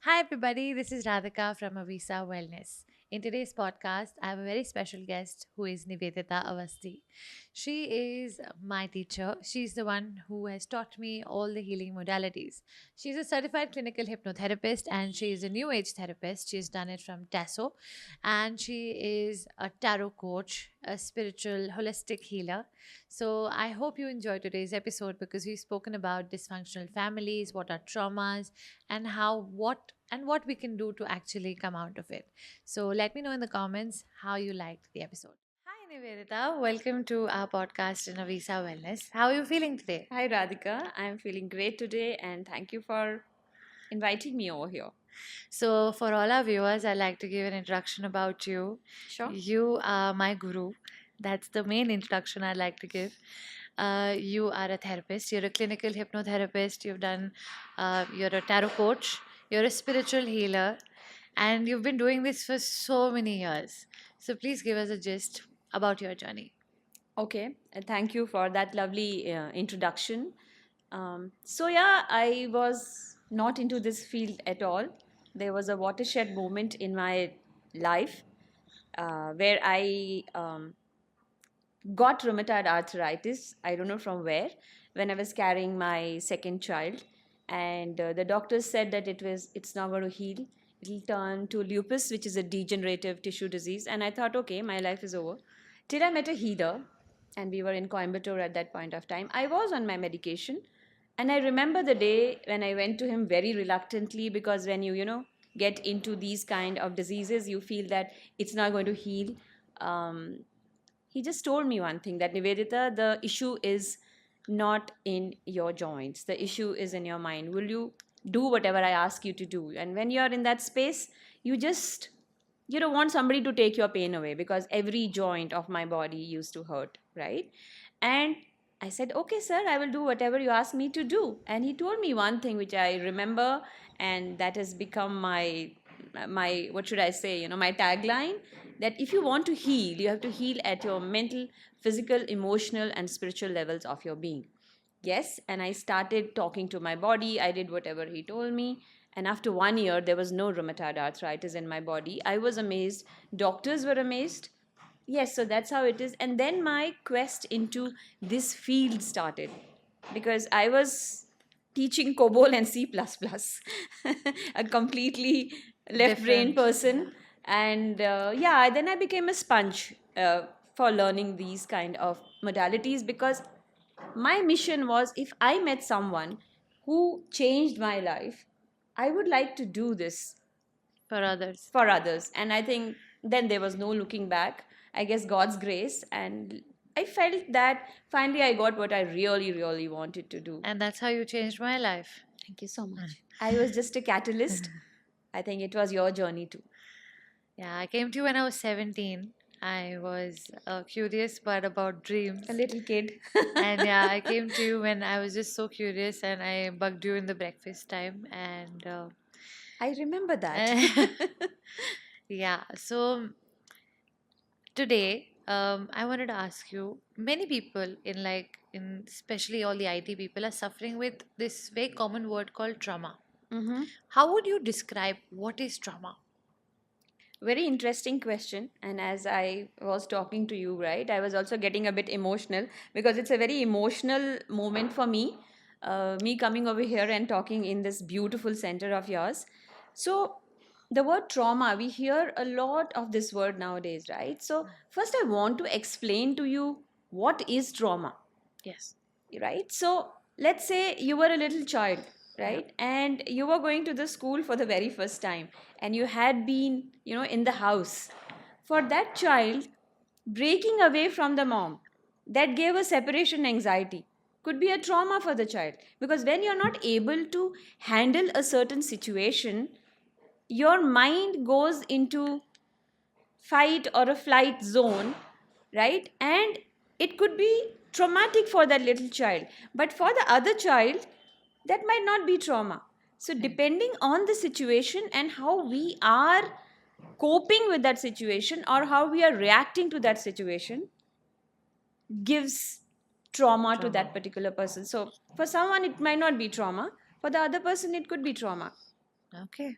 Hi, everybody. This is Radhika from Avisa Wellness. In today's podcast, I have a very special guest who is Nivedita Avasti. She is my teacher. She's the one who has taught me all the healing modalities. She's a certified clinical hypnotherapist and she is a new age therapist. She's done it from Tasso, and she is a tarot coach, a spiritual holistic healer. So I hope you enjoy today's episode because we've spoken about dysfunctional families, what are traumas, and what we can do to actually come out of it. So let me know in the comments how you liked the episode. Hi Nivedita, welcome to our podcast in Avisa Wellness. How are you feeling today? Hi Radhika, I'm feeling great today and thank you for inviting me over here. So for all our viewers, I'd like to give an introduction about you. Sure. You are my guru. That's the main introduction I'd like to give. You are a therapist. You're a clinical hypnotherapist. You're a tarot coach. You're a spiritual healer, and you've been doing this for so many years. So please give us a gist about your journey. Okay, thank you for that lovely introduction. So, I was not into this field at all. There was a watershed moment in my life where I got rheumatoid arthritis. I don't know from where, when I was carrying my second child, and the doctors said that it's not going to heal. It'll turn to lupus, which is a degenerative tissue disease. And I thought, okay, my life is over. Till I met a healer, and we were in Coimbatore at that point of time. I was on my medication, and I remember the day when I went to him very reluctantly, because when you get into these kind of diseases, you feel that it's not going to heal. Um, he just told me one thing, that Nivedita, the issue is not in your joints. The issue is in your mind. Will you do whatever I ask you to do? And when you're in that space, you just you don't want somebody to take your pain away, because every joint of my body used to hurt, right? And I said, okay, sir, I will do whatever you ask me to do. And he told me one thing which I remember, and that has become my what should I say, my tagline, that if you want to heal, you have to heal at your mental, physical, emotional, and spiritual levels of your being. Yes, and I started talking to my body. I did whatever he told me. And after 1 year, there was no rheumatoid arthritis in my body. I was amazed. Doctors were amazed. Yes, so that's how it is. And then my quest into this field started, because I was teaching COBOL and C++, a completely left brain Different. person. And yeah, then I became a sponge for learning these kind of modalities, because my mission was, if I met someone who changed my life, I would like to do this For others. for others. And I think then there was no looking back. I guess God's grace. And I felt that finally I got what I really, really wanted to do. And that's how you changed my life. Thank you so much. I was just a catalyst. I think it was your journey too. Yeah, I came to you when I was 17. I was curious but about dreams. A little kid. And yeah, I came to you when I was just so curious and I bugged you in the breakfast time. And I remember that. yeah, so today I wanted to ask you, many people in especially all the IT people are suffering with this very common word called trauma. Mm-hmm. How would you describe what is trauma? Very interesting question. And as I was talking to you, right, I was also getting a bit emotional, because it's a very emotional moment for me. Me coming over here and talking in this beautiful center of yours. So, the word trauma, we hear a lot of this word nowadays, right? So, first, I want to explain to you what is trauma, Yes. right? So let's say you were a little child, Yeah. right? And you were going to the school for the very first time, and you had been, in the house. For that child, breaking away from the mom, that gave a separation anxiety, could be a trauma for the child, because when you're not able to handle a certain situation, your mind goes into fight or a flight zone, right? And it could be traumatic for that little child. But for the other child, that might not be trauma. So, depending on the situation and how we are coping with that situation, or how we are reacting to that situation, gives trauma to Trauma. that particular person. So, for someone, it might not be trauma. For the other person, it could be trauma. Okay.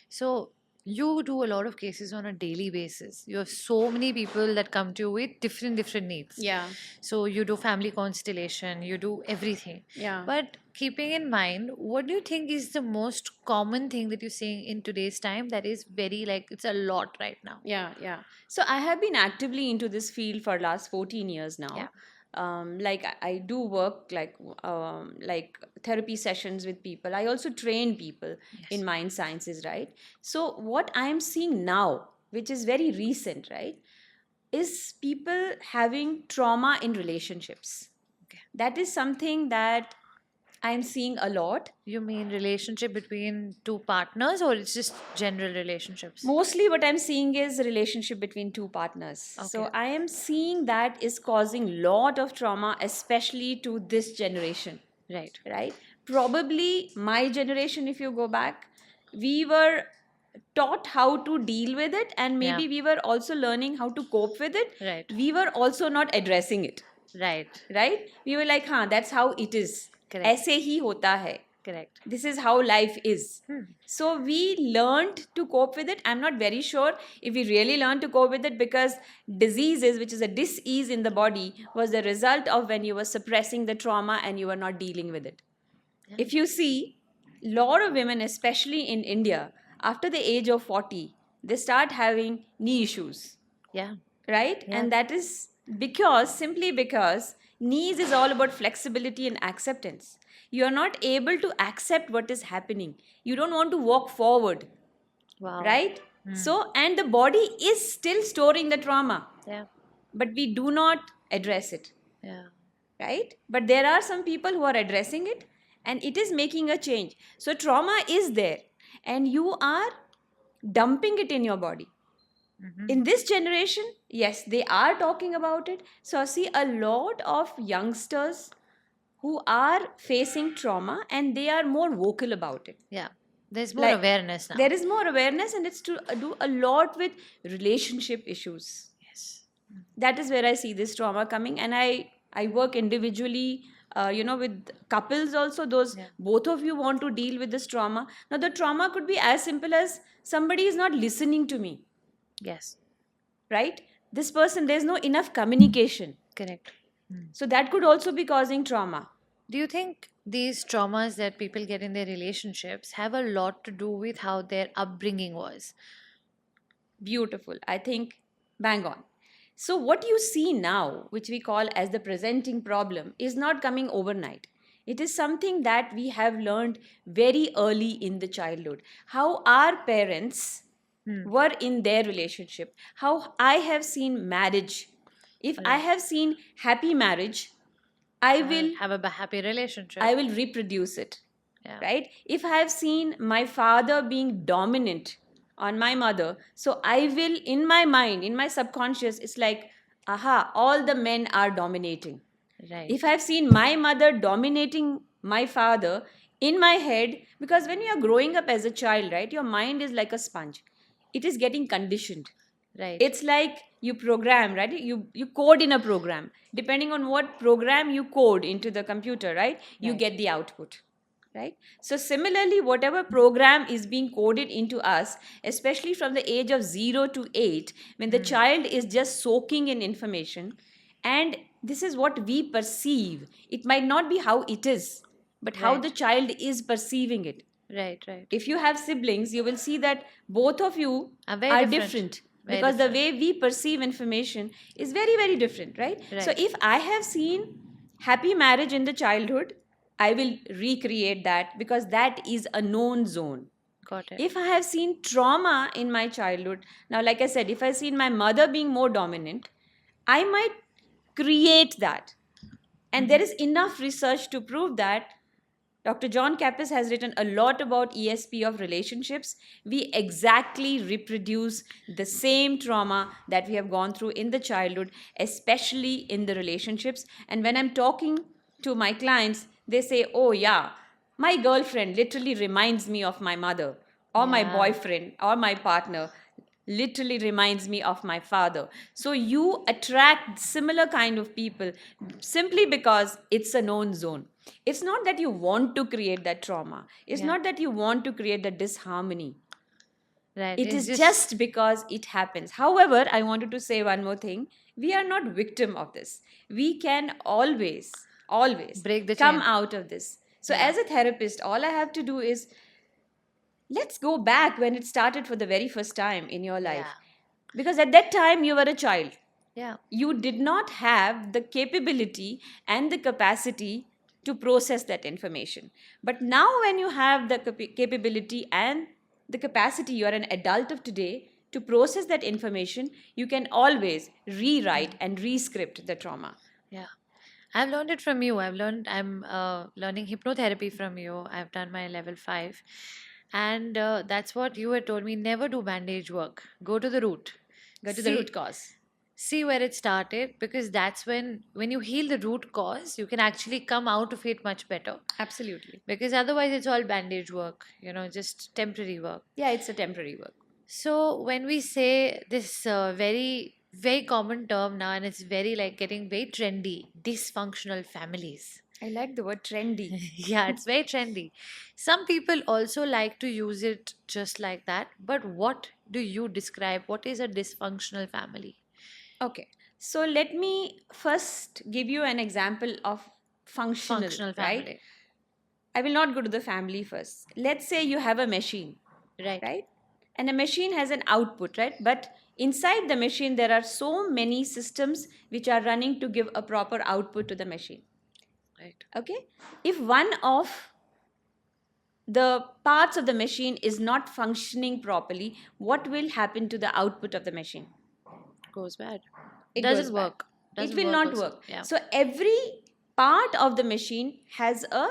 So you do a lot of cases on a daily basis. You have so many people that come to you with different needs. Yeah, So you do family constellation, you do everything. yeah. But keeping in mind, what do you think is the most common thing that you're seeing in today's time that is very like it's a lot right now? Yeah, yeah. So I have been actively into this field for last 14 years Yeah. now. Like I do work like therapy sessions with people. I also train people in Yes. mind sciences, right? So what I am seeing now, which is very recent, right, is people having trauma in relationships. Okay. That is something that I'm seeing a lot. You mean relationship between two partners or it's just general relationships? Mostly what I'm seeing is relationship between two partners. So Okay. I am seeing that is causing lot of trauma, especially to this generation, Right. right? Probably my generation, if you go back, we were taught how to deal with it, and Yeah. maybe we were also learning how to cope with it. Right. We were also not addressing it, Right. right? We were like, हाँ, that's how it is. Correct. ऐसे ही होता है. Correct. This is how life is. Hmm. So we learned to cope with it. I'm not very sure if we really learned to cope with it, because diseases, which is a dis-ease in the body, was the result of when you were suppressing the trauma and you were not dealing with it. Yeah. If you see, lot of women, especially in India, after the age of 40, they start having knee issues, Yeah. right? Yeah. And that is simply because knees is all about flexibility and acceptance. You are not able to accept what is happening. You don't want to walk forward, Wow. right? Hmm. So, and the body is still storing the trauma, Yeah. but we do not address it, Yeah. right? But there are some people who are addressing it, and it is making a change. So, trauma is there, and you are dumping it in your body. Mhm. In this generation, yes, they are talking about it. So I see a lot of youngsters who are facing trauma, and they are more vocal about it. Yeah. There's more Like, awareness now. there is more awareness, and it's to do a lot with relationship issues. Yes. That is where I see this trauma coming, and I work individually, with couples also. Those Yeah. both of you want to deal with this trauma. Now the trauma could be as simple as somebody is not listening to me, Yes. right? This person, there's no enough communication. Correct. So that could also be causing trauma. Do you think these traumas that people get in their relationships have a lot to do with how their upbringing was? Beautiful. I think bang on. So what you see now, which we call as the presenting problem, is not coming overnight. It is something that we have learned very early in the childhood. How our parents were in their relationship. How I have seen marriage. If I Right. have seen happy marriage, I will Have a happy relationship. I will reproduce it. Yeah. Right? If I have seen my father being dominant on my mother, so I will, in my mind, in my subconscious, it's like, aha, all the men are dominating. Right. If I've seen my mother dominating my father, in my head, because when you are growing up as a child, right, your mind is like a sponge. It is getting conditioned. Right. It's like you program, right? You code in a program. Depending on what program you code into the computer, right, you Right. get the output, right? So similarly, whatever program is being coded into us, especially from the age of 0 to 8, when the child is just soaking in information, and this is what we perceive. It might not be how it is, but how Right. the child is perceiving it. Right. Right. If you have siblings, you will see that both of you Are very are different. different, Very because different. the way we perceive information is very, very different, right? So Right. if I have seen happy marriage in the childhood, I will recreate that, because that is a known zone. Got it. If I have seen trauma in my childhood, now, like I said, if I seen my mother being more dominant, I might create that. And there is enough research to prove that. Dr. John Kappas has written a lot about ESP of relationships. We exactly reproduce the same trauma that we have gone through in the childhood, especially in the relationships. And when I'm talking to my clients, they say, oh, yeah, my girlfriend literally reminds me of my mother, or my Yeah. boyfriend, or my partner literally reminds me of my father. So you attract similar kind of people simply because it's a known zone. It's not that you want to create that trauma. It's Yeah. not that you want to create the disharmony. Right. It It's is just just because it happens. However, I wanted to say one more thing. We are not victim of this. We can always break the come chain. out of this. So Yeah. as a therapist, all I have to do is let's go back when it started for the very first time in your life. Yeah. Because at that time you were a child. Yeah. You did not have the capability and the capacity to process that information. But now, when you have the capability and the capacity, you are an adult of today to process that information, you can always rewrite and rescript the trauma. Yeah. I've learned it from you. I'm learning hypnotherapy from you. I've done my level 5. And that's what you had told me. Never do bandage work. Go to the root. Go to the root cause. See where it started, because that's when you heal the root cause, you can actually come out of it much better. Absolutely. Because otherwise it's all bandage work, just temporary work. Yeah, it's a temporary work. So when we say this very very common term now, and it's very like getting very trendy, dysfunctional families. I like the word trendy. Yeah, it's very trendy. Some people also like to use it just like that. But what do you describe? What is a dysfunctional family? Okay, so let me first give you an example of functional, Functional right? family. I will not go to the family first. Let's say you have a machine, Right. right? And a machine has an output, right? But inside the machine, there are so many systems which are running to give a proper output to the machine. Right. Okay? If one of the parts of the machine is not functioning properly, what will happen to the output of the machine? Goes bad. It Doesn't goes bad. work. It Doesn't will work not also. work. Yeah. So every part of the machine has a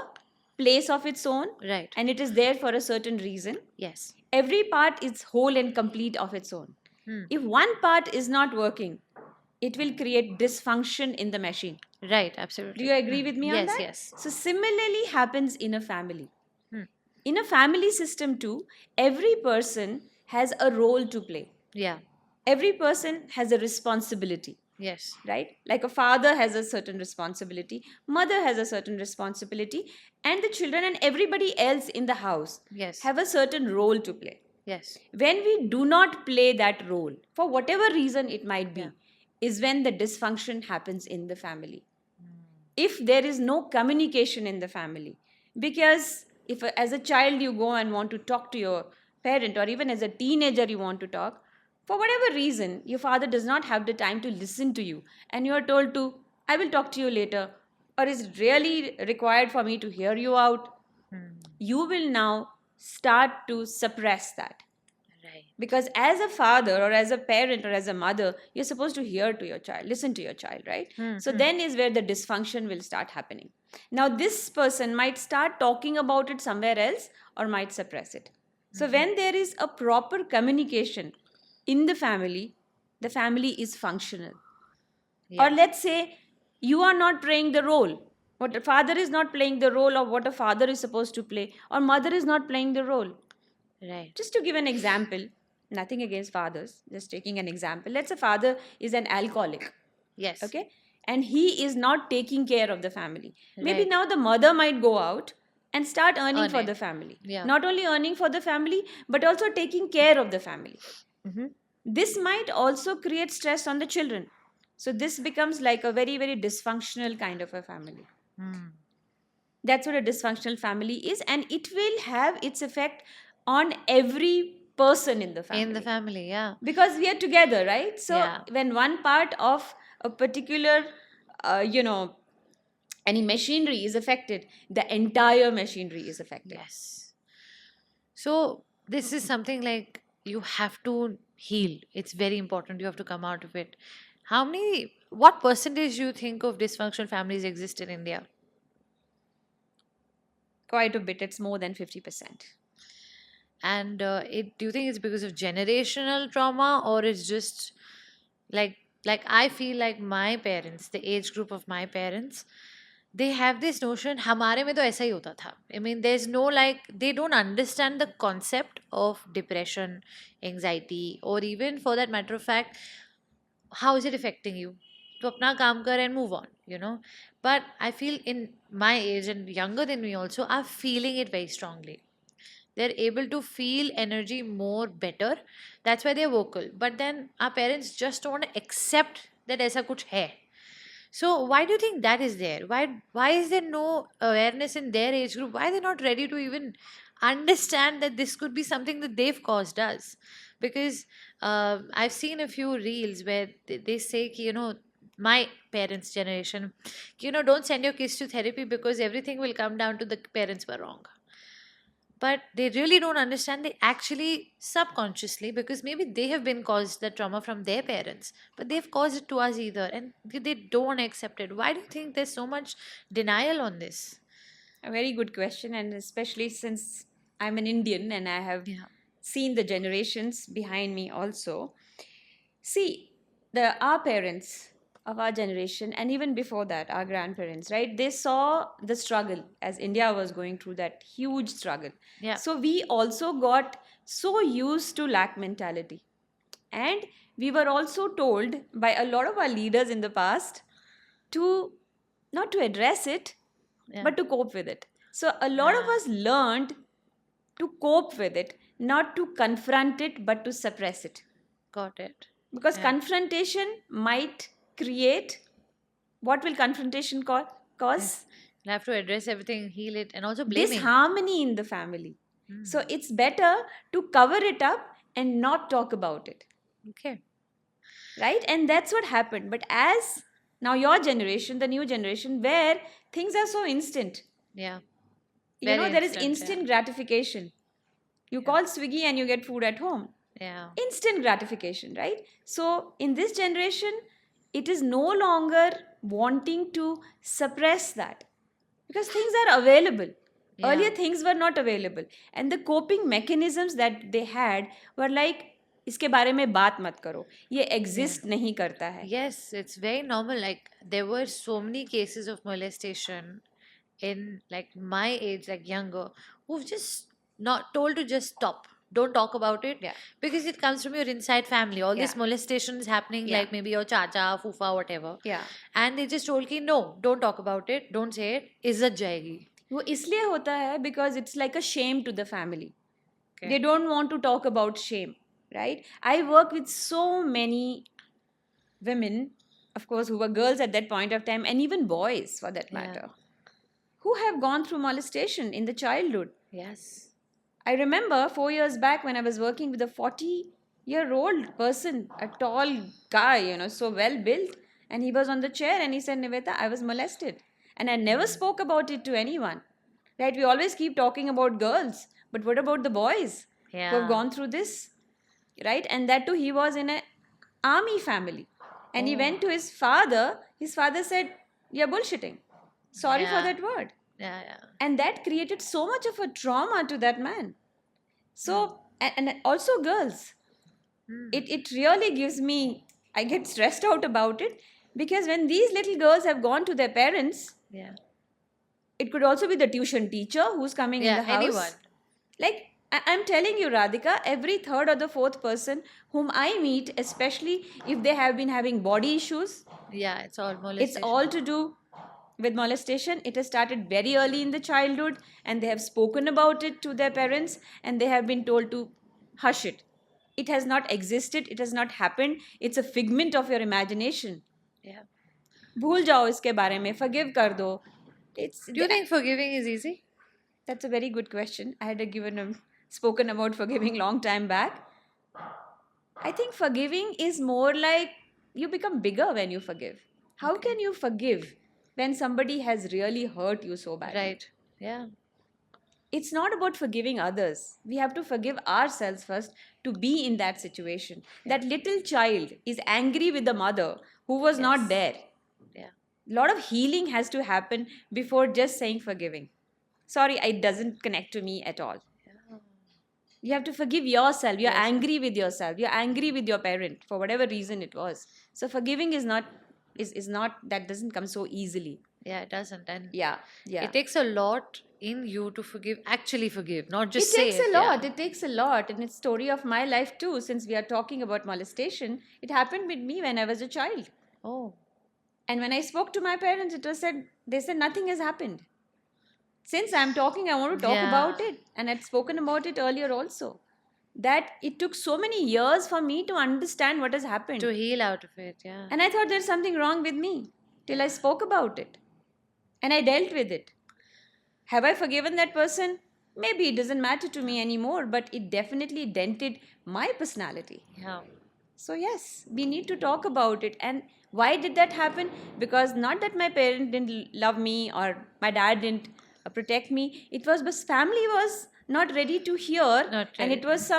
place of its own, Right. and it is there for a certain reason. Yes. Every part is whole and complete of its own. Hmm. If one part is not working, it will create dysfunction in the machine. Right. Absolutely. Do you agree with me on Yes. that? Yes. So similarly happens in a family. Hmm. In a family system too, every person has a role to play. Yeah. Every person has a responsibility, Yes. right? Like a father has a certain responsibility, mother has a certain responsibility, and the children and everybody else in the house Yes. have a certain role to play. Yes. When we do not play that role, for whatever reason it might be, Yeah. is when the dysfunction happens in the family. If there is no communication in the family, because if as a child you go and want to talk to your parent, or even as a teenager you want to talk, for whatever reason your father does not have the time to listen to you, and you are told to, I will talk to you later, or is really required for me to hear you out, you will now start to suppress that. Right. Because as a father or as a parent or as a mother, you're supposed to hear to your child, listen to your child, right? So then is where the dysfunction will start happening. Now this person might start talking about it somewhere else or might suppress it. So when there is a proper communication in the family is functional. Yeah. Or let's say you are not playing the role. What a father is not playing the role of what a father is supposed to play, or mother is not playing the role. Right. Just to give an example, nothing against fathers, just taking an example. Let's say father is an alcoholic, Yes. okay? And he is not taking care of the family. Maybe Right. now the mother might go out and start earning for Earning. the family. Yeah. Not only earning for the family, but also taking care of the family. Mhm. This might also create stress on the children. So this becomes like a very, very dysfunctional kind of a family. Hmm. That's what a dysfunctional family is, and it will have its effect on every person in the family. In the family, yeah. Because we are together, right? So Yeah. when one part of a particular, any machinery is affected, the entire machinery is affected. Yes. So this is something like you have to heal. It's very important. You have to come out of it. What percentage you think of dysfunctional families exist in India? Quite a bit. It's more than 50%. And do you think it's because of generational trauma, or it's just like I feel like my parents, the age group of my parents, they have this notion, हमारे में तो ऐसा ही होता था. I mean, there's no like, they don't understand the concept of depression, anxiety, or even for that matter of fact, how is it affecting you? तो अपना काम कर and move on, you know. But I feel in my age and younger than me also are feeling it very strongly. They're able to feel energy more better. That's why they're vocal. But then our parents just don't want to accept that ऐसा कुछ है. So why do you think that is there? Why is there no awareness in their age group? Why are they not ready to even understand that this could be something that they've caused us? Because I've seen a few reels where they say ki, my parents' generation, don't send your kids to therapy because everything will come down to the parents were wrong. But they really don't understand. They actually subconsciously, because maybe they have been caused the trauma from their parents, but they've caused it to us either, and they don't accept it. Why do you think there's so much denial on this? A very good question, and especially since I'm an Indian and I have Yeah. seen the generations behind me also. See, our parents of our generation, and even before that, our grandparents, right? They saw the struggle as India was going through that huge struggle. Yeah. So we also got so used to lack mentality. And we were also told by a lot of our leaders in the past to not to address it, Yeah. but to cope with it. So a lot of Yeah. us learned to cope with it, not to confront it, but to suppress it. Got it. Because Yeah. confrontation might create, what will confrontation cause? You'll have to address everything, heal it, and also blaming. Disharmony in the family. Hmm. So it's better to cover it up and not talk about it. Okay. Right? And that's what happened. But as now your generation, the new generation, where things are so instant, Yeah. you know, Very there is instant, instant yeah. gratification. You call Swiggy and you get food at home. Yeah. Instant gratification, right? So in this generation, it is no longer wanting to suppress that because things are available. Yeah. Earlier things were not available, and the coping mechanisms that they had were like, इसके बारे में बात मत करो, ये exist नहीं करता है. Yes, it's very normal. Like there were so many cases of molestation in like my age, like younger, who've just not told to just stop. Don't talk about it. Yeah. Because it comes from your inside family. All this Yeah. molestation is happening, Yeah. like maybe your chacha, fufa, whatever. Yeah. And they just told ki no, don't talk about it, don't say it, izzat jayegi. वो इसलिए होता है because it's like a shame to the family. Okay. They don't want to talk about shame, right? I work with so many women, of course, who were girls at that point of time, and even boys for that Yeah. matter, who have gone through molestation in the childhood. Yes. I remember 4 years back when I was working with a 40-year-old person, a tall guy, you know, so well built, and he was on the chair and he said, Nivedita, I was molested. And I never spoke about it to anyone. Right? We always keep talking about girls, but what about the boys who have Yeah. gone through this? Right? And that too, he was in an army family. And he Oh. went to his father. His father said, you're bullshitting. Sorry for Yeah. that word. Yeah, yeah. And that created so much of a trauma to that man. So, and also girls. Hmm. It really gives me, I get stressed out about it because when these little girls have gone to their parents, Yeah. it could also be the tuition teacher who's coming in Yeah, the house. anyone. Like, I'm telling you, Radhika, every third or the fourth person whom I meet, especially if they have been having body issues, Yeah, it's all molestation. it's all to do with molestation. It has started very early in the childhood, and they have spoken about it to their parents, and they have been told to hush it. It has not existed, it has not happened. It's a figment of your imagination. Yeah. भूल जाओ इसके बारे में, forgive कर दो. Do you think forgiving is easy? That's a very good question. I had spoken about forgiving long time back. I think forgiving is more like you become bigger when you forgive. How can you forgive when somebody has really hurt you so badly? Right. Yeah. It's not about forgiving others. We have to forgive ourselves first to be in that situation. That little child is angry with the mother who was not Yes. there. Yeah. A lot of healing has to happen before just saying forgiving. Sorry, it doesn't connect to me at all. You have to forgive yourself. You're angry with yourself. You're angry with your parent for whatever reason it was. So forgiving is not that doesn't come so easily. Yeah, it doesn't. And Yeah. it takes a lot in you to forgive, actually forgive, not just It say takes it. a lot. Yeah. It takes a lot. And it's story of my life too. Since we are talking about molestation, it happened with me when I was a child. Oh. And when I spoke to my parents, they said nothing has happened. Since I'm talking, I want to talk about Yeah. it. And I'd spoken about it earlier also. That it took so many years for me to understand what has happened. To heal out of it, yeah. And I thought there's something wrong with me till I spoke about it. And I dealt with it. Have I forgiven that person? Maybe it doesn't matter to me anymore, but it definitely dented my personality. Yeah. So, yes, we need to talk about it. And why did that happen? Because not that my parent didn't love me or my dad didn't protect me. It was because family was not ready to hear. Not And ready. it was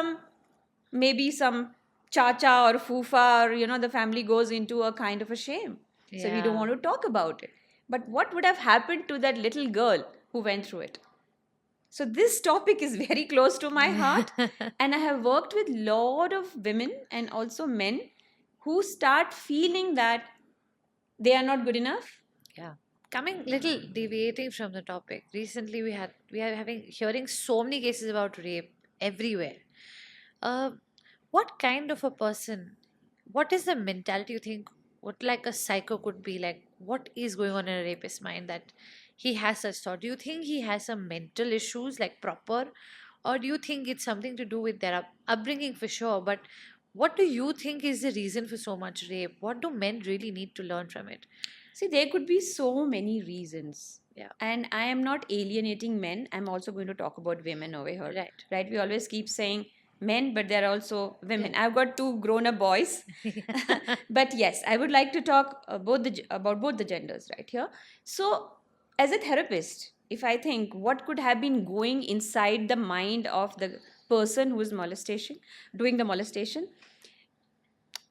maybe some chacha or fufa, or, the family goes into a kind of a shame. So, we don't Yeah. want to talk about it. But what would have happened to that little girl who went through it? So this topic is very close to my heart, and I have worked with lot of women and also men who start feeling that they are not good enough. Yeah. Coming little deviating from the topic. Recently we are having hearing so many cases about rape everywhere. Uh, what kind of a person, what is the mentality you think what like a psycho could be like? What is going on in a rapist's mind that he has such thought? Do you think he has some mental issues like proper, or do you think it's something to do with their upbringing for sure? But what do you think is the reason for so much rape? What do men really need to learn from it? See, there could be so many reasons. Yeah. And I am not alienating men. I'm also going to talk about women over here. Right. Right? We always keep saying men, but there are also women. I've got two grown-up boys. But yes, I would like to talk about both the genders right here. So, as a therapist, if I think what could have been going inside the mind of the person who is doing the molestation,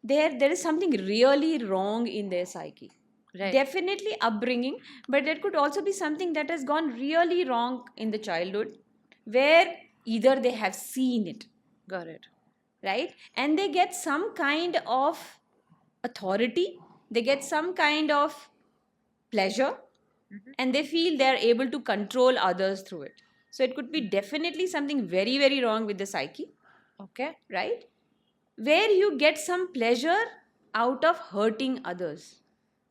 there is something really wrong in their psyche. Right. Definitely upbringing, but there could also be something that has gone really wrong in the childhood, where either they have seen it, Got it. right, and they get some kind of authority, they get some kind of pleasure, and they feel they are able to control others through it. So it could be definitely something very, very wrong with the psyche, Okay. right, where you get some pleasure out of hurting others.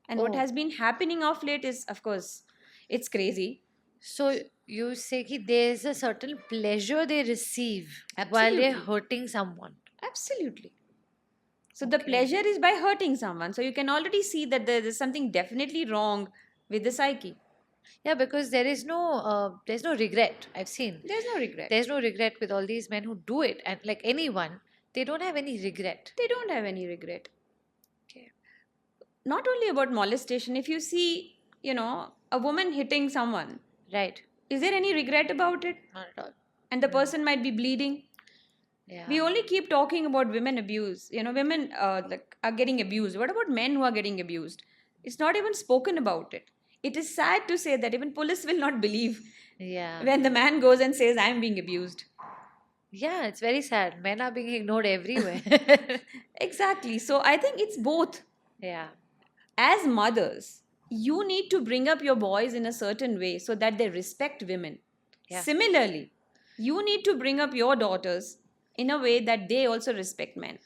And what Oh. has been happening of late is, of course, it's crazy. So you say that there's a certain pleasure they receive while Absolutely. they're hurting someone. Absolutely. So the Okay. pleasure is by hurting someone. So you can already see that there is something definitely wrong with the psyche. Yeah, because there's no regret. I've seen There's no regret. there's no regret with all these men who do it, and like anyone, they don't have any regret. They don't have any regret. Okay. Not only about molestation, if you see, a woman hitting someone, Right. is there any regret about it? Not at all. And the person might be bleeding. Yeah. We only keep talking about women abuse. Women are getting abused. What about men who are getting abused? It's not even spoken about it. It is sad to say that even police will not believe Yeah. when the man goes and says, "I am being abused." Yeah, it's very sad. Men are being ignored everywhere. Exactly. So I think it's both. Yeah. As mothers, you need to bring up your boys in a certain way so that they respect women. Yeah. Similarly, you need to bring up your daughters in a way that they also respect men.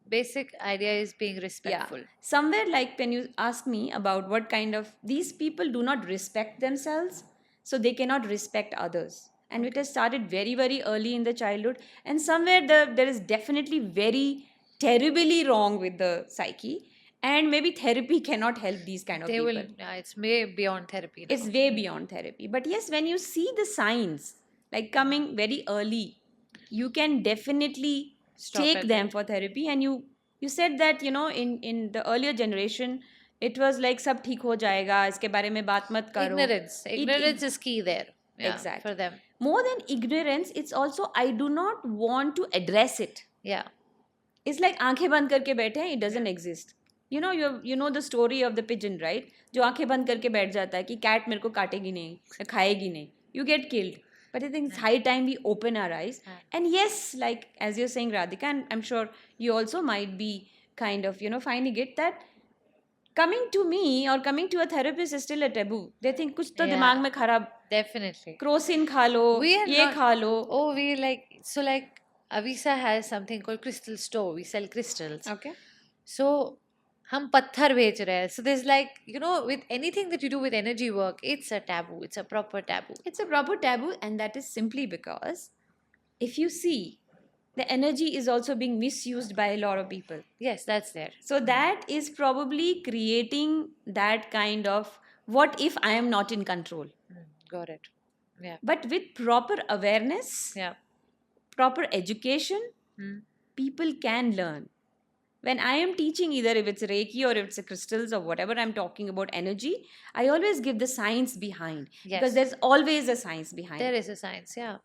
Basic idea is being respectful. Somewhere, like when you ask me about what kind of these people do not respect themselves, so they cannot respect others. And it has started very, very early in the childhood. And somewhere there is definitely very terribly wrong with the psyche. And maybe therapy cannot help these kind of They people. will. It's way beyond therapy now. It's way beyond therapy. But yes, when you see the signs like coming very early, you can definitely Stop take it. them for therapy. And you said that in the earlier generation it was like सब ठीक हो जाएगा, इसके बारे में बात मत करो. Ignorance is key there. Yeah, Exactly. for them. More than ignorance, it's also I do not want to address it. Yeah. It's like आंखें बंद करके बैठे हैं, it doesn't exist. You know the story of the pigeon, right? जो आंखें बंद करके बैठ जाता है कि cat मेरे को काटेगी नहीं, खाएगी नहीं. You get killed. But I think it's high time we open our eyes. And yes, like as you're saying, Radhika, and I'm sure you also might be kind of, finding it that coming to me or coming to a therapist is still a taboo. They think कुछ तो Yeah. दिमाग में खराब, Definitely. Crocin खा लो, We are ये not- खा लो. Oh, we like Avisa has something called Crystal Store. We sell crystals. Okay. So हम पत्थर बेच रहे हैं. So there's like, with anything that you do with energy work, it's a taboo. It's a proper taboo. It's a proper taboo, and that is simply because if you see, the energy is also being misused by a lot of people. Yes, that's there. So that is probably creating that kind of what if I am not in control. Got it. Yeah. But with proper awareness, Yeah. proper education, people can learn. When I am teaching, either if it's Reiki or if it's a crystals or whatever I'm talking about energy, I always give the science behind. Yes. Because there's always a science behind. There is a science, yeah.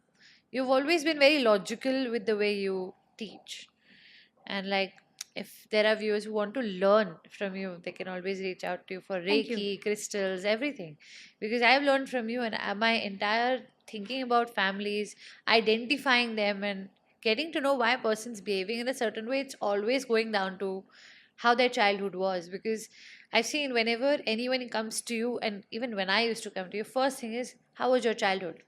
You've always been very logical with the way you teach. And like, if there are viewers who want to learn from you, they can always reach out to you for Thank you. Reiki, crystals, everything. Because I've learned from you, and my entire thinking about families, identifying them, and getting to know why a person's behaving in a certain way, it's always going down to how their childhood was. Because I've seen whenever anyone comes to you, and even when I used to come to you, first thing is, how was your childhood?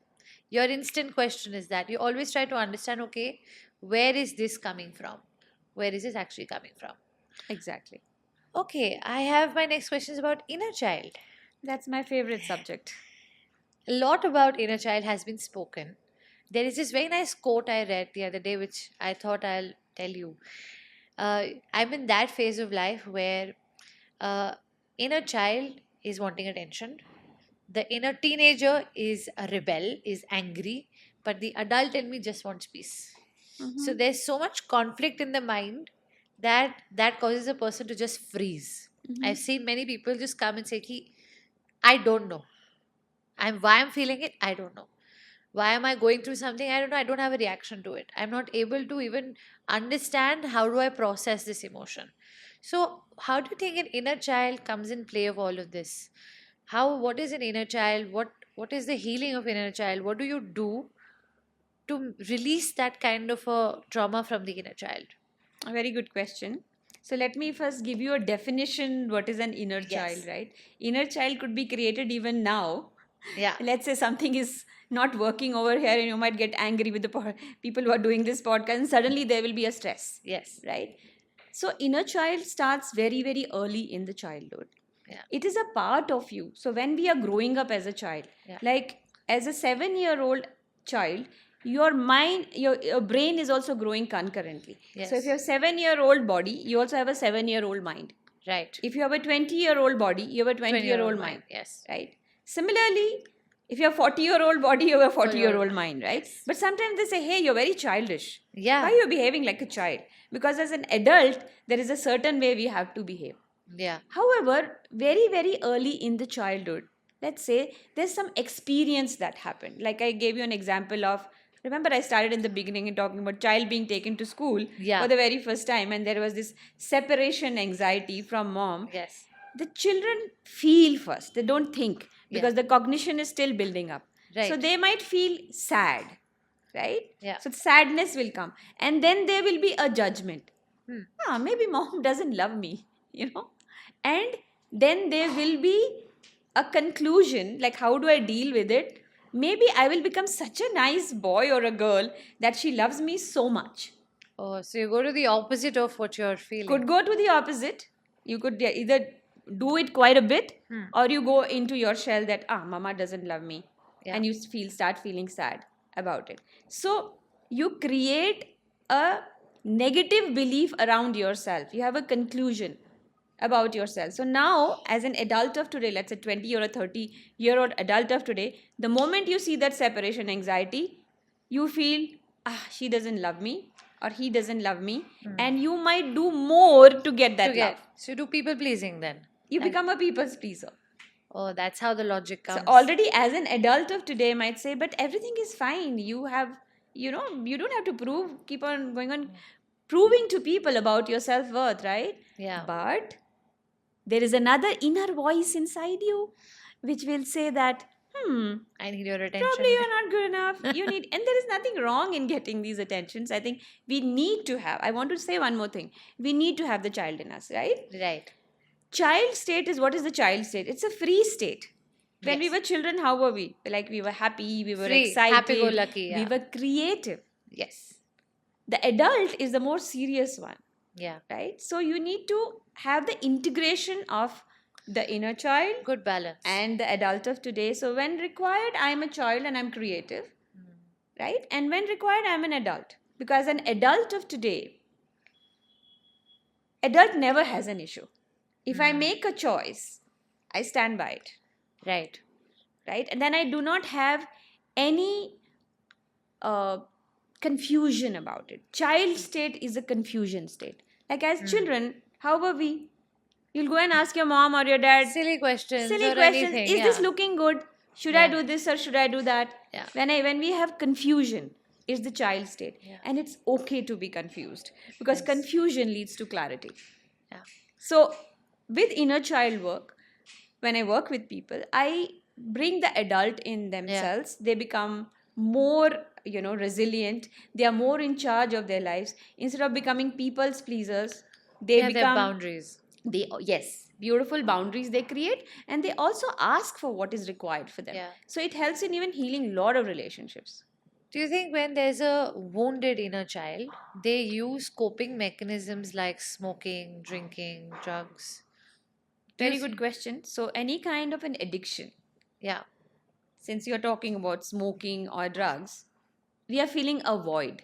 Your instant question is that you always try to understand, okay, where is this coming from? Where is this actually coming from? Exactly. Okay, I have my next question is about inner child. That's my favorite subject. A lot about inner child has been spoken. There is this very nice quote I read the other day, which I thought I'll tell you. I'm in that phase of life where inner child is wanting attention. The inner teenager is a rebel, is angry, but the adult in me just wants peace. So there's so much conflict in the mind that causes a person to just freeze. I've seen many people just come and say, Ki, I don't know. Why I'm feeling it, I don't know. Why am I going through something? I don't know. I don't have a reaction to it. I'm not able to even understand how do I process this emotion. So how do you think an inner child comes in play of all of this? What is an inner child? What is the healing of inner child? What do you do to release that kind of a trauma from the inner child? A very good question. So let me first give you a definition what is an inner child, Yes. right? Inner child could be created even now. Yeah. Let's say something is not working over here and you might get angry with the people who are doing this podcast and suddenly there will be a stress, Yes. right? So inner child starts very, very early in the childhood. Yeah. It is a part of you. So when we are growing up as a child, Yeah. like as a 7-year-old child, your mind, your brain is also growing concurrently. Yes. So if you have 7-year-old body, you also have a 7-year-old mind. Right. If you have a 20-year-old body, you have a 20-year-old mind. Yes. Right. Similarly, if you have a 40-year-old body, you have a 40-year-old 40-year-old mind, right? Yes. But sometimes they say, hey, you're very childish. Yeah. Why are you behaving like a child? Because as an adult, there is a certain way we have to behave. Yeah. However, very, very early in the childhood, let's say there's some experience that happened. Like I gave you an example of, remember I started in the beginning and talking about child being taken to school Yeah. for the very first time, and there was this separation anxiety from mom. Yes. The children feel first, they don't think Yeah. because the cognition is still building up. Right. So they might feel sad, right? Yeah. So sadness will come, and then there will be a judgment. Maybe mom doesn't love me, and then there will be a conclusion, like how do I deal with it? Maybe I will become such a nice boy or a girl that she loves me so much. Oh, so you go to the opposite of what you're feeling. Could go to the opposite. You could either do it quite a bit, or you go into your shell that mama doesn't love me. Yeah. And you start feeling sad about it. So you create a negative belief around yourself. You have a conclusion about yourself. So now, as an adult of today, let's say 20 or a 30-year-old adult of today, the moment you see that separation anxiety, you feel, she doesn't love me or he doesn't love me, and you might do more to get that love. So you do people pleasing then. You become a people's pleaser. Oh, that's how the logic comes. So already as an adult of today might say, but everything is fine. You have, you don't have to keep on going on proving to people about your self-worth, right? Yeah. But there is another inner voice inside you which will say that, I need your attention. probably you're not good enough. And there is nothing wrong in getting these attentions. I think we need to have, I want to say one more thing. We need to have the child in us, right? Right. Child state is, what is the child state? It's a free state. When we Yes. were children, how were we? Like we were happy, we were Free, excited, happy-go-lucky, we yeah. were creative. Yes. The adult is the more serious one. Yeah. right? So you need to have the integration of the inner child Good balance. and the adult of today. So when required, I'm a child and I'm creative, right? And when required, I'm an adult. Because an adult of today, adult never has an issue. If I make a choice, I stand by it, Right. right? And then I do not have any uh, confusion about it. Child state is a confusion state. Like as children, how were we? You'll go and ask your mom or your dad Silly questions silly or questions. anything. Is this Yeah. looking good? Should I Yeah. do this or should I do that? Yeah. When we have confusion, it's the child state. Yeah. And it's okay to be confused because Yes. confusion leads to clarity. Yeah. So with inner child work, when I work with people, I bring the adult in themselves. They become more, resilient. They are more in charge of their lives. Instead of becoming people's pleasers, they Yeah, their become boundaries. yes, beautiful boundaries they create, and they also ask for what is required for them. Yeah. So it helps in even healing a lot of relationships. Do you think when there's a wounded inner child, they use coping mechanisms like smoking, drinking, drugs? Do you Very good think- question. So any kind of an addiction, Yeah. since you're talking about smoking or drugs, we are feeling a void.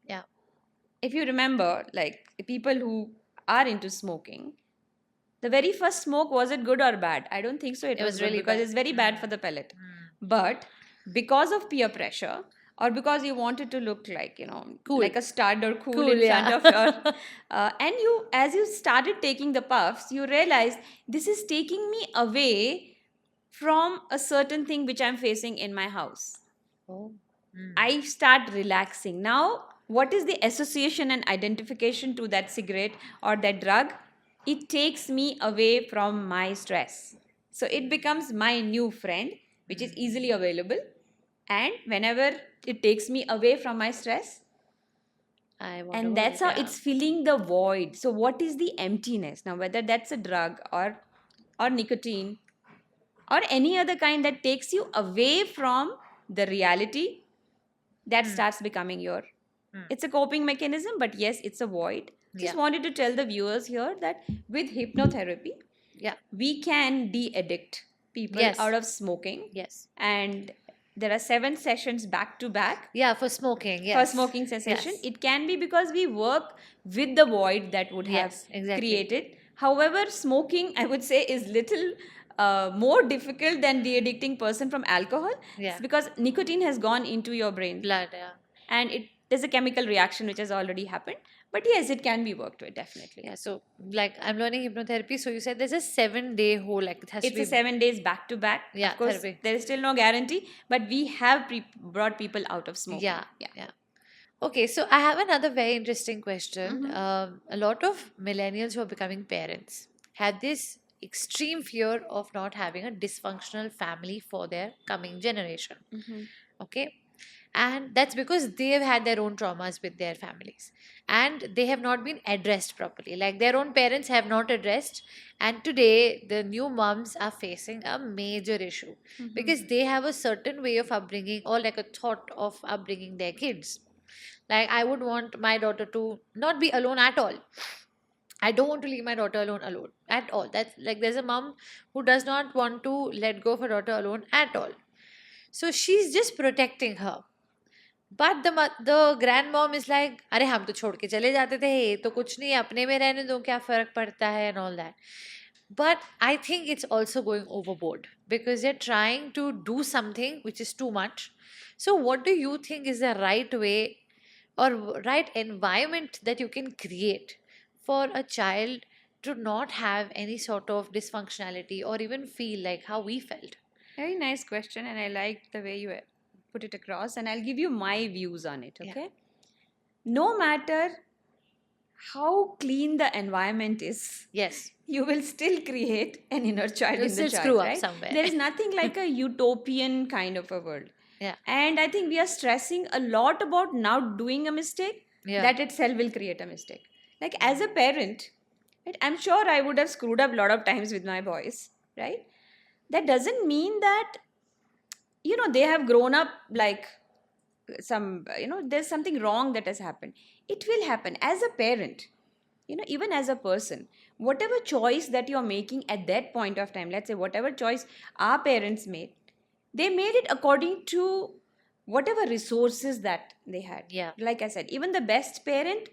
Yeah. If you remember, like people who are into smoking, the very first smoke, was it good or bad? I don't think so. It was was good really because bad. it's very bad for the palate. But because of peer pressure, or because you wanted to look like, Cool. like a stud or cool, Cool, in yeah. front of your, and you, as you started taking the puffs, you realized this is taking me away from a certain thing which I'm facing in my house. Oh. I start relaxing. Now, what is the association and identification to that cigarette or that drug? It takes me away from my stress. So it becomes my new friend, which is easily available. And whenever it takes me away from my stress, I want and that's how it's filling the void. So what is the emptiness? Now, whether that's a drug or nicotine or any other kind that takes you away from the reality, that starts becoming your, it's a coping mechanism, but yes, it's a void. Just Yeah. wanted to tell the viewers here that with hypnotherapy, Yeah. we can de-addict people Yes. out of smoking. Yes. And there are 7 sessions back to back Yeah, for smoking. Yes. for smoking cessation. Yes. It can be because we work with the void that would have Yes, exactly. created. However, smoking, I would say, is little more difficult than de-addicting person from alcohol. Yeah. It's because nicotine has gone into your brain Blood. Yeah. and there's a chemical reaction which has already happened. But yes, it can be worked with, definitely. Yeah. So, like, I'm learning hypnotherapy. So you said there's a 7-day whole. Like, it has It's to be a 7 days back to back. Yeah, Of course, therapy. there is still no guarantee, but we have brought people out of smoking. Yeah. Yeah. Okay, so I have another very interesting question. A lot of millennials who are becoming parents have this extreme fear of not having a dysfunctional family for their coming generation. Okay, and that's because they have had their own traumas with their families and they have not been addressed properly. Like their own parents have not addressed, and today the new moms are facing a major issue because they have a certain way of upbringing or like a thought of upbringing their kids. Like, I would want my daughter to not be alone at all. I don't want to leave my daughter alone at all. That's like there's a mom who does not want to let go of her daughter alone at all. So she's just protecting her. But the grandmom is like, अरे हम तो छोड़ के चले जाते थे, ये तो कुछ नहीं, अपने में रहने दो, क्या फर्क पड़ता है and all that. But I think it's also going overboard because they're trying to do something which is too much. So what do you think is the right way or right environment that you can create for a child to not have any sort of dysfunctionality or even feel like how we felt? Very nice question, and I like the way you put it across, and I'll give you my views on it, Yeah. okay? No matter how clean the environment is, Yes. you will still create an inner child You'll in the still child, screw up right? somewhere. There is nothing like a utopian kind of a world. Yeah. And I think we are stressing a lot about now doing a mistake, Yeah. that itself will create a mistake. Like as a parent, right, I'm sure I would have screwed up a lot of times with my boys, right? That doesn't mean that, they have grown up like some, there's something wrong that has happened. It will happen as a parent. even as a person, whatever choice that you're making at that point of time, let's say whatever choice our parents made, they made it according to whatever resources that they had. Yeah. Like I said, even the best parent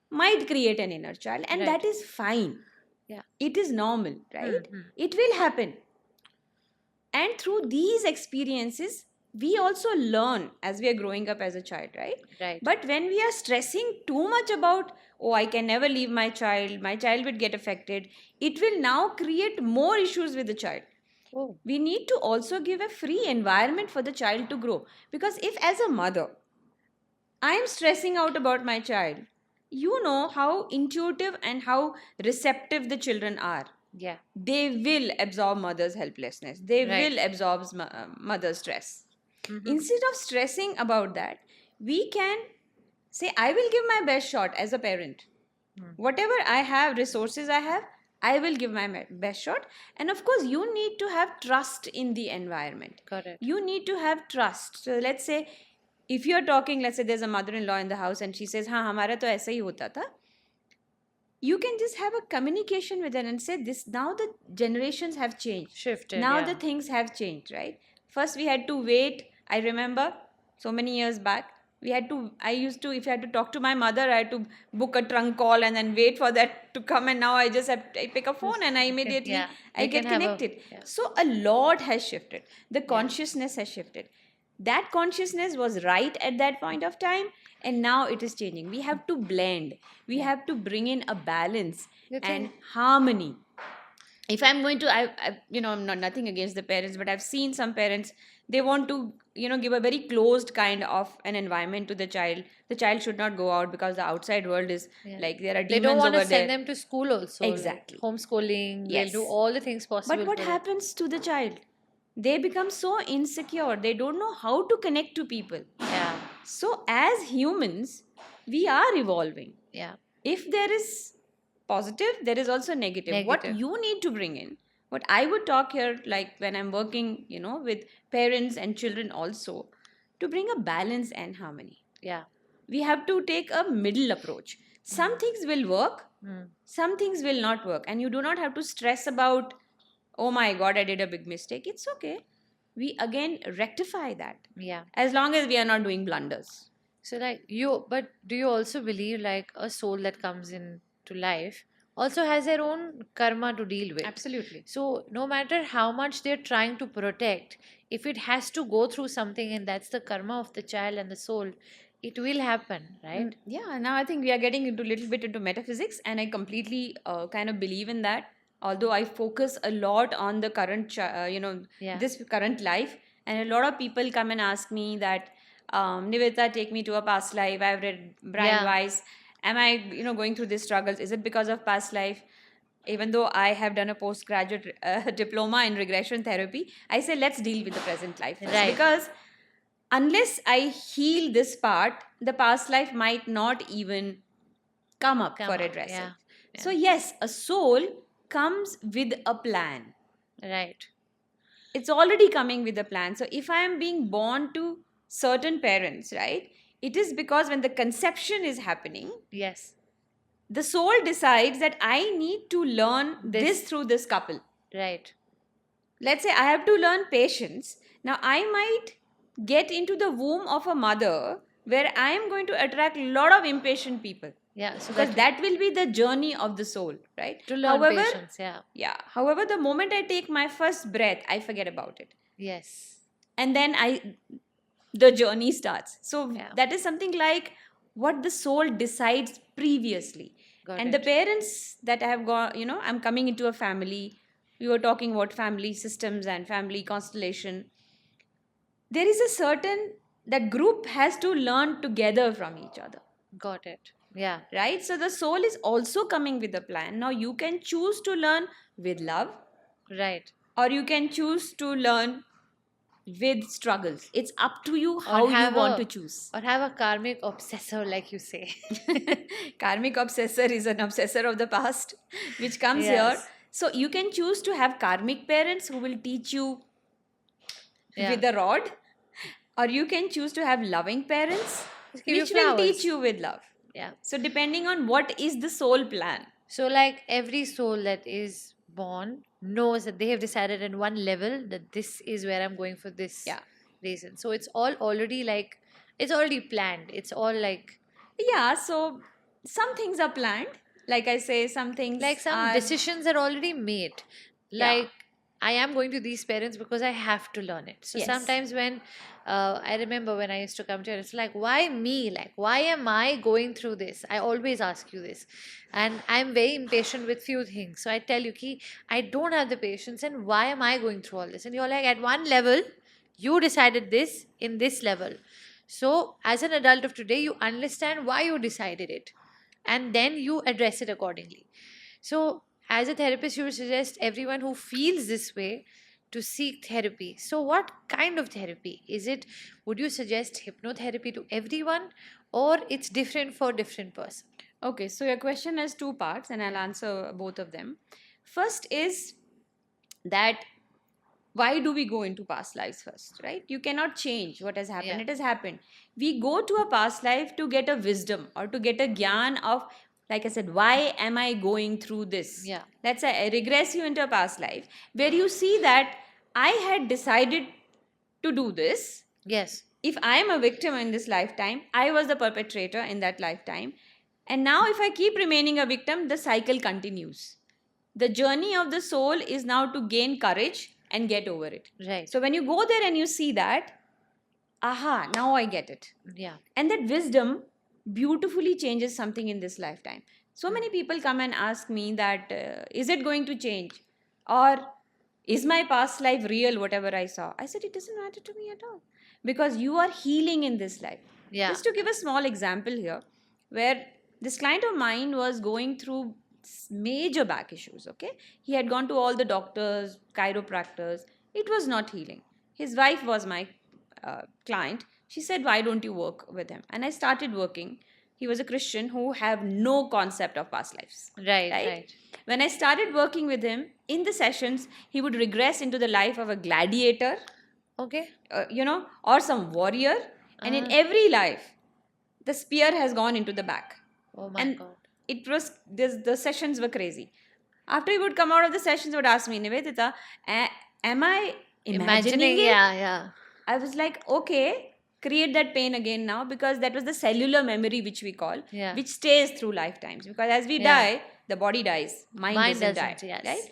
might create an inner child, and Right. that is fine. Yeah. It is normal, right? Mhm. It will happen. And through these experiences, we also learn as we are growing up as a child, right? Right. But when we are stressing too much about, oh, I can never leave my child would get affected, it will now create more issues with the child. Oh. We need to also give a free environment for the child to grow. Because if, as a mother, I am stressing out about my child, you know how intuitive and how receptive the children are. Yeah. They will absorb mother's helplessness, they Right. will absorb mother's stress. Mhm. Instead of stressing about that, we can say, I will give my best shot as a parent. Whatever I have, resources I have, I will give my best shot. And of course, you need to have trust in the environment. Correct. You need to have trust. So let's say, if you're talking, let's say there's a mother-in-law in the house and she says, हाँ हमारा तो ऐसा ही होता था. You can just have a communication with her and say, this, now the generations have changed. Shifted. Now yeah. the things have changed, right? First we had to wait. I remember so many years back, I used to, if I had to talk to my mother, I had to book a trunk call and then wait for that to come. And now I just I pick a phone and I immediately, Yeah. I You get can have a- connected. yeah. So a lot has shifted. The consciousness has shifted. That consciousness was right at that point of time, and now it is changing. We have to blend. We have to bring in a balance You and think- harmony. If I'm going to, I'm not nothing against the parents, but I've seen some parents, they want to, give a very closed kind of an environment to the child. The child should not go out because the outside world is Yeah. like there are They demons don't want over to there. send them to school also. like Exactly. homeschooling. Yes. They'll do all the things possible. But what for it. happens to the child? They become so insecure. They don't know how to connect to people. Yeah. So, as humans, we are evolving. Yeah. If there is positive, there is also negative. What Negative. you need to bring in, what I would talk here, like when I'm working, with parents and children also, to bring a balance and harmony. Yeah. We have to take a middle approach. Some things will work, some things will not work. And you do not have to stress about, oh my God, I did a big mistake. It's okay. We again rectify that Yeah. as long as we are not doing blunders. So but do you also believe like a soul that comes into life also has their own karma to deal with? Absolutely. So no matter how much they're trying to protect, if it has to go through something and that's the karma of the child and the soul, it will happen, right? Yeah, now I think we are getting into a little bit into metaphysics, and I completely kind of believe in that. Although I focus a lot on the current, Yeah. this current life, and a lot of people come and ask me that, Niveta, take me to a past life. I've read Brian Yeah. Weiss. Am I, going through these struggles? Is it because of past life? Even though I have done a postgraduate diploma in regression therapy, I say let's deal with the present life first. Right. Because unless I heal this part, the past life might not even come up Come for up, addressing. yeah. So yes, a soul comes with a plan. Right. It's already coming with a plan. So if I am being born to certain parents, right, it is because when the conception is happening, Yes. the soul decides that I need to learn this This. through this couple. Right. Let's say I have to learn patience. Now I might get into the womb of a mother where I am going to attract a lot of impatient people. Yeah. So Because that will be the journey of the soul, right? to learn However, patience. Yeah. yeah. However, the moment I take my first breath, I forget about it. Yes. And then the journey starts. So Yeah. that is something like what the soul decides previously. Got And it. the parents that I have got, I'm coming into a family. We were talking about family systems and family constellation. There is a certain, that group has to learn together from each other. Got it. Yeah. Right? So the soul is also coming with a plan. Now you can choose to learn with love, Right. or you can choose to learn with struggles. It's up to you how you have want a- to choose. Or have a karmic obsessor, like you say. Karmic obsessor is an obsessor of the past, which comes here. Yes. So you can choose to have karmic parents who will teach you Yeah. with a rod, or you can choose to have loving parents Just give you which will flowers. teach you with love. Yeah. So depending on what is the soul plan. So, like every soul that is born knows that they have decided in one level that this is where I'm going for this Yeah. reason. So, it's all already like, it's already planned. It's all Yeah, so some things are planned. Like I say, some things like some are, decisions are already made. yeah, Like, I am going to these parents because I have to learn it. So yes. sometimes when I remember when I used to come to it, it's like, why me? Like, why am I going through this? I always ask you this, and I'm very impatient with few things. So I tell you, ki, I don't have the patience, and why am I going through all this? And you're like, at one level, you decided this in this level. So as an adult of today, you understand why you decided it, and then you address it accordingly. So, as a therapist, you would suggest everyone who feels this way to seek therapy. So, what kind of therapy? Is it, would you suggest hypnotherapy to everyone, or it's different for different person? Okay, so your question has two parts, and I'll answer both of them. First is that why do we go into past lives first, right? You cannot change what has happened. Yeah. It has happened. We go to a past life to get a wisdom or to get a gyan of, like I said, why am I going through this? Yeah. Let's say I regress you into a past life where you see that I had decided to do this. Yes. If I am a victim in this lifetime, I was the perpetrator in that lifetime. And now, if I keep remaining a victim, the cycle continues. The journey of the soul is now to gain courage and get over it. Right. So, when you go there and you see that, aha, now I get it. Yeah. And that wisdom beautifully changes something in this lifetime. So many people come and ask me that, is it going to change? Or is my past life real, whatever I saw? I said, it doesn't matter to me at all. Because you are healing in this life. Yeah. Just to give a small example here, where this client of mine was going through major back issues, okay? He had gone to all the doctors, chiropractors. It was not healing. His wife was my client. She said, why don't you work with him? And I started working. He was a Christian who have no concept of past lives. Right. Right. When I started working with him, in the sessions, he would regress into the life of a gladiator, Okay. or some warrior. And in every life, the spear has gone into the back. Oh my And God. it was, the sessions were crazy. After he would come out of the sessions, he would ask me, Nivedita, am I imagining it? Yeah. Yeah. I was like, okay, create that pain again now, because that was the cellular memory, which we call, Yeah. which stays through lifetimes. Because as we Yeah. die, the body dies, mind Mine doesn't doesn't. die. Yes. Right?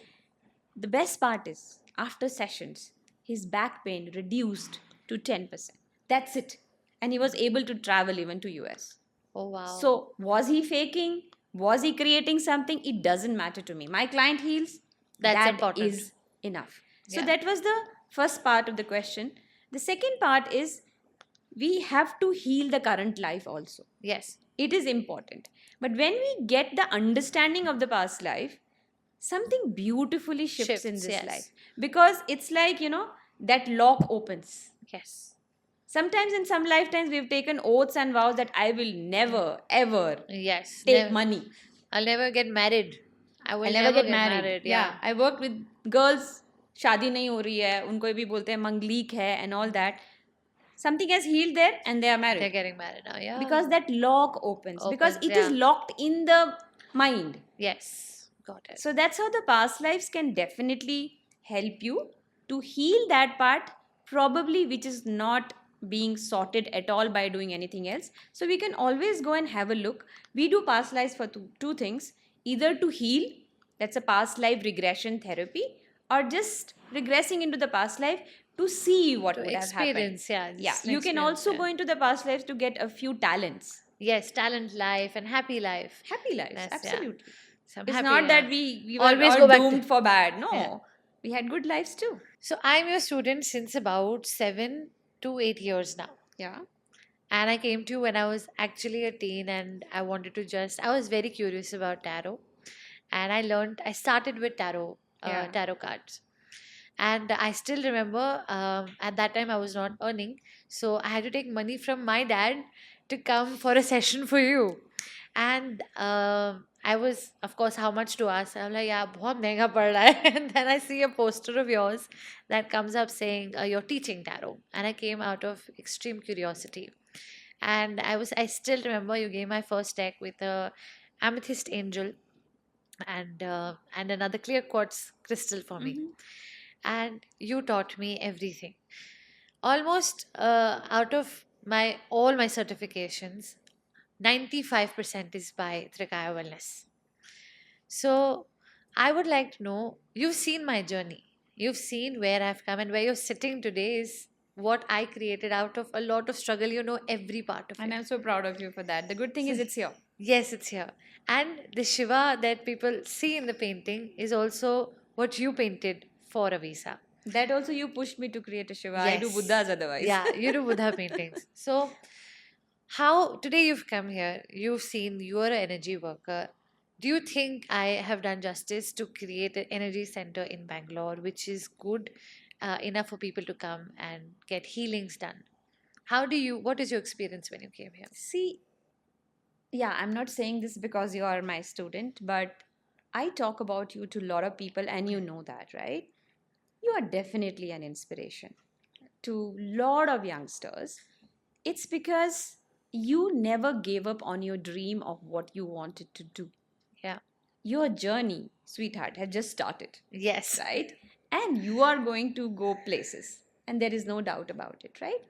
The best part is, after sessions, his back pain reduced to 10%. That's it. And he was able to travel even to US. Oh wow. So, was he faking? Was he creating something? It doesn't matter to me. My client heals. That's That important. is enough. So, Yeah. that was the first part of the question. The second part is, we have to heal the current life also. Yes. It is important. But when we get the understanding of the past life, something beautifully shifts in Shifts, this yes. life. Because it's like, that lock opens. Yes. Sometimes in some lifetimes we've taken oaths and vows that I will never, ever Yes. take money. I'll never get married. I will I'll never get married. Yeah. I worked with girls, शादी नहीं हो रही है, उनको भी बोलते हैं मंगलीक है and all that. Something has healed there and they are They're married. getting married now. Yeah. Because that lock opens. Because Opens, it is yeah. locked in the mind. Yes. Got it. So that's how the past lives can definitely help you to heal that part, probably which is not being sorted at all by doing anything else. So we can always go and have a look. We do past lives for two things, either to heal, that's a past life regression therapy, or just regressing into the past life to see what To would have happened. experience, yeah. Yeah, just you can experience, also yeah. go into the past lives to get a few talents. Yes, talent life and happy life. Happy lives, Yes, yeah. absolutely. Some It's happy, not yeah. that we were Always all go back to- doomed for bad. No, Yeah. we had good lives too. So I'm your student since about 7 to 8 years now. Yeah. And I came to you when I was actually a teen, and I wanted to I was very curious about tarot. And I started with tarot, Yeah. tarot cards. And I still remember at that time I was not earning. So I had to take money from my dad to come for a session for you. And I was, of course, how much to ask? I'm like, yeah, बहुत महंगा पड़ रहा है. And then I see a poster of yours that comes up saying you're teaching tarot. And I came out of extreme curiosity. and I still remember you gave my first deck with a amethyst angel and another clear quartz crystal for me, Mm-hmm. and you taught me everything. Almost out of my all my certifications, 95% is by Trikaya Wellness. So I would like to know, you've seen my journey. You've seen where I've come, and where you're sitting today is what I created out of a lot of struggle. You know every part of And it. I'm so proud of you for that. The good thing is it's here. Yes, it's here. And the Shiva that people see in the painting is also what you painted for Avisa. That also you pushed me to create a Shiva. I do Yes. Buddhas otherwise. Yeah, you do Buddha paintings. So, how today you've come here, you've seen you're an energy worker. Do you think I have done justice to create an energy center in Bangalore, which is good enough for people to come and get healings done? What is your experience when you came here? See, yeah, I'm not saying this because you are my student, but I talk about you to a lot of people, and you know that, right? You are definitely an inspiration to a lot of youngsters. It's because you never gave up on your dream of what you wanted to do. Yeah. Your journey, sweetheart, had just started, Yes. right? And you are going to go places, and there is no doubt about it, right?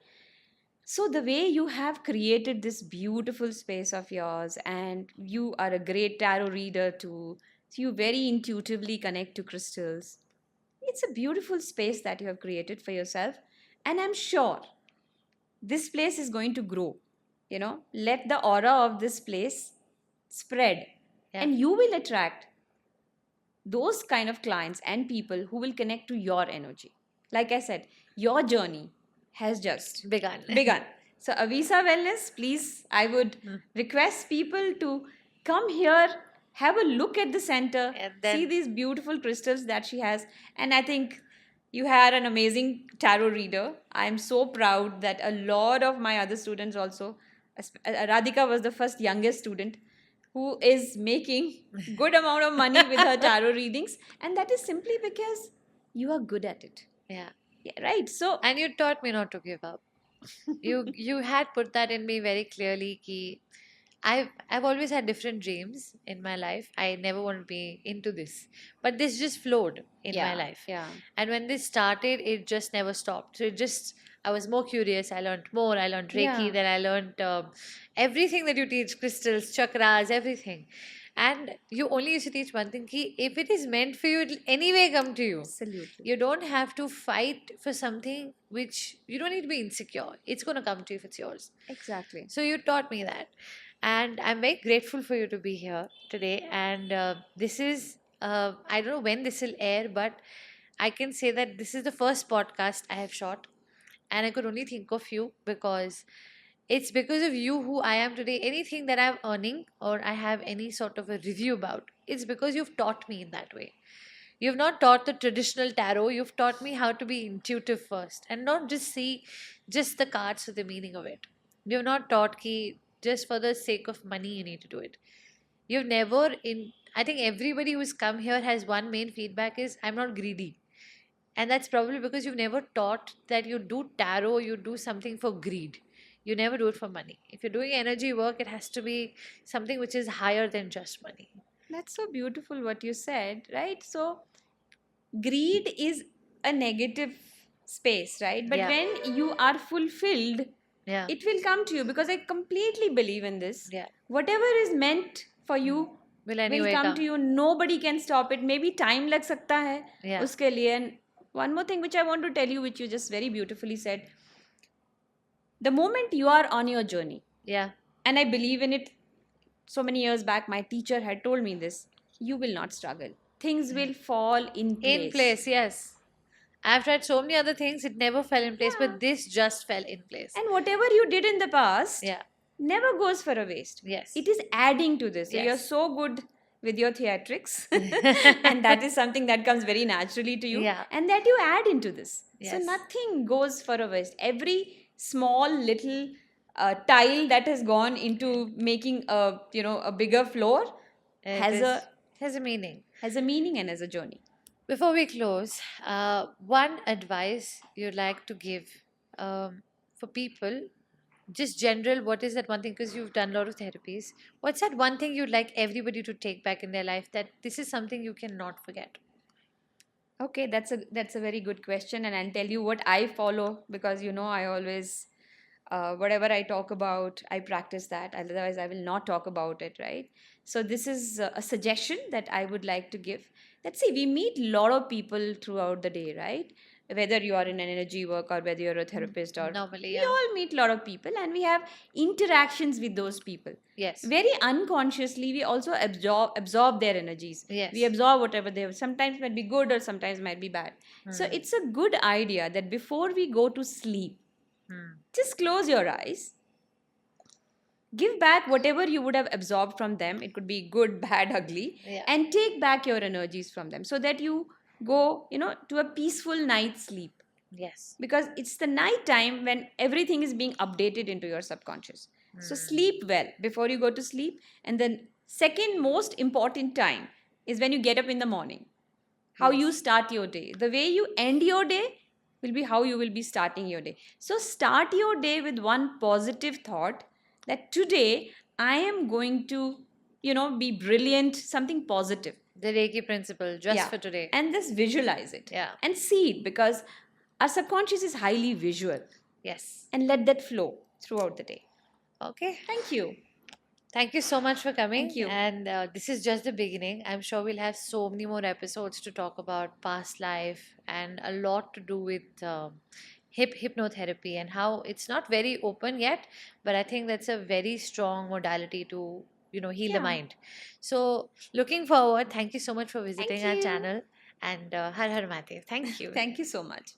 So, the way you have created this beautiful space of yours, and you are a great tarot reader too, so you very intuitively connect to crystals. It's a beautiful space that you have created for yourself, and I'm sure this place is going to grow. Let the aura of this place spread, Yeah. and you will attract those kind of clients and people who will connect to your energy. Like I said, your journey has just Begun. begun. So, Avisa Wellness, please, I would Mm. request people to come here, have a look at the center, And see then, these beautiful crystals that she has. And I think you had an amazing tarot reader. I'm so proud that a lot of my other students also, Radhika was the first youngest student who is making good amount of money with her tarot readings, and that is simply because you are good at it. yeah. Yeah, right. So And you taught me not to give up. You had put that in me very clearly ki I've always had different dreams in my life. I never want to be into this, but this just flowed in my yeah, life. yeah, And when this started, it just never stopped. So I was more curious. I learned more. I learned Reiki. yeah. Then I learned everything that you teach, crystals, chakras, everything. And you only used to teach one thing: ki if it is meant for you, it'll anyway come to you. Absolutely. You don't have to fight for something which you don't need to be insecure. It's going to come to you if it's yours. Exactly. So you taught me that. And I'm very grateful for you to be here today. And this is, I don't know when this will air, but I can say that this is the first podcast I have shot. And I could only think of you because it's because of you who I am today. Anything that I'm earning or I have any sort of a review about, it's because you've taught me in that way. You've not taught the traditional tarot, you've taught me how to be intuitive first and not just see just the cards for the meaning of it. You've not taught ki just for the sake of money you need to do it. You've never in I think everybody who's come here has one main feedback is I'm not greedy. And that's probably because you've never taught that you do tarot, you do something for greed. You never do it for money. If you're doing energy work, it has to be something which is higher than just money. That's so beautiful what you said, right? So, greed is a negative space, right? But Yeah. when you are fulfilled, Yeah. it will come to you, because I completely believe in this. Yeah. Whatever is meant for you Will will anyway come come. to you. Nobody can stop it. Maybe time lag sakta hai Yeah. uske liye. And one more thing which I want to tell you, which you just very beautifully said, the moment you are on your journey, Yeah. and I believe in it, so many years back my teacher had told me this, you will not struggle, things will fall in In place, yes. I've tried so many other things, it never fell in place, Yeah. but this just fell in place. And whatever you did in the past Yeah. never goes for a waste. Yes. It is adding to this. So you're Yes. so good with your theatrics, and that is something that comes very naturally to you. Yeah. And that you add into this. So Yes. nothing goes for a waste. Every small little tile that has gone into making a bigger floor It has is- a has a meaning. has a meaning and has a journey. Before we close, one advice you'd like to give for people just general, what is that one thing? Because you've done a lot of therapies. What's that one thing you'd like everybody to take back in their life, that this is something you cannot forget? Okay, that's a very good question, and I'll tell you what I follow, because I always whatever I talk about, I practice that. Otherwise, I will not talk about it, right? So this is a suggestion that I would like to give. Let's see, we meet a lot of people throughout the day, right? Whether you are in an energy work or whether you're a therapist, or Normally, we yeah. all meet a lot of people and we have interactions with those people. Yes. Very unconsciously, we also absorb their energies. Yes. We absorb whatever they sometimes might be good or sometimes might be bad. So Hmm. it's a good idea that before we go to sleep, Hmm. just close your eyes, give back whatever you would have absorbed from them. It could be good, bad, ugly, Yeah. and take back your energies from them so that you go, to a peaceful night's sleep. Yes. Because it's the night time when everything is being updated into your subconscious. So sleep well before you go to sleep. And then, second most important time is when you get up in the morning. How you Yes. start your day. The way you end your day will be how you will be starting your day. So start your day with one positive thought, that today I am going to, be brilliant, something positive. The Reiki principle, just Yeah. for today. And just visualize it. Yeah. And see it, because our subconscious is highly visual. Yes. And let that flow throughout the day. Okay. Thank you. Thank you so much for coming. Thank you. And this is just the beginning. I'm sure we'll have so many more episodes to talk about past life and a lot to do with hypnotherapy and how it's not very open yet, but I think that's a very strong modality to heal the Yeah. mind. So looking forward. Thank you so much for Thank visiting our you. channel, and Har Har Mahadev. Thank you. Thank you so much.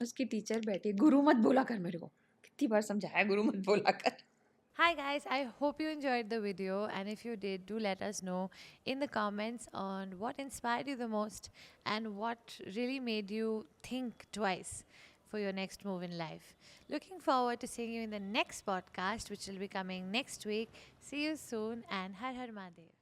उसकी teacher बैठी, गुरु मत बोला कर मेरे को. कितनी बार समझाया गुरु मत बोला कर. Hi guys, I hope you enjoyed the video, and if you did, do let us know in the comments on what inspired you the most and what really made you think twice for your next move in life. Looking forward to seeing you in the next podcast, which will be coming next week. See you soon, and Har Har Mahadev.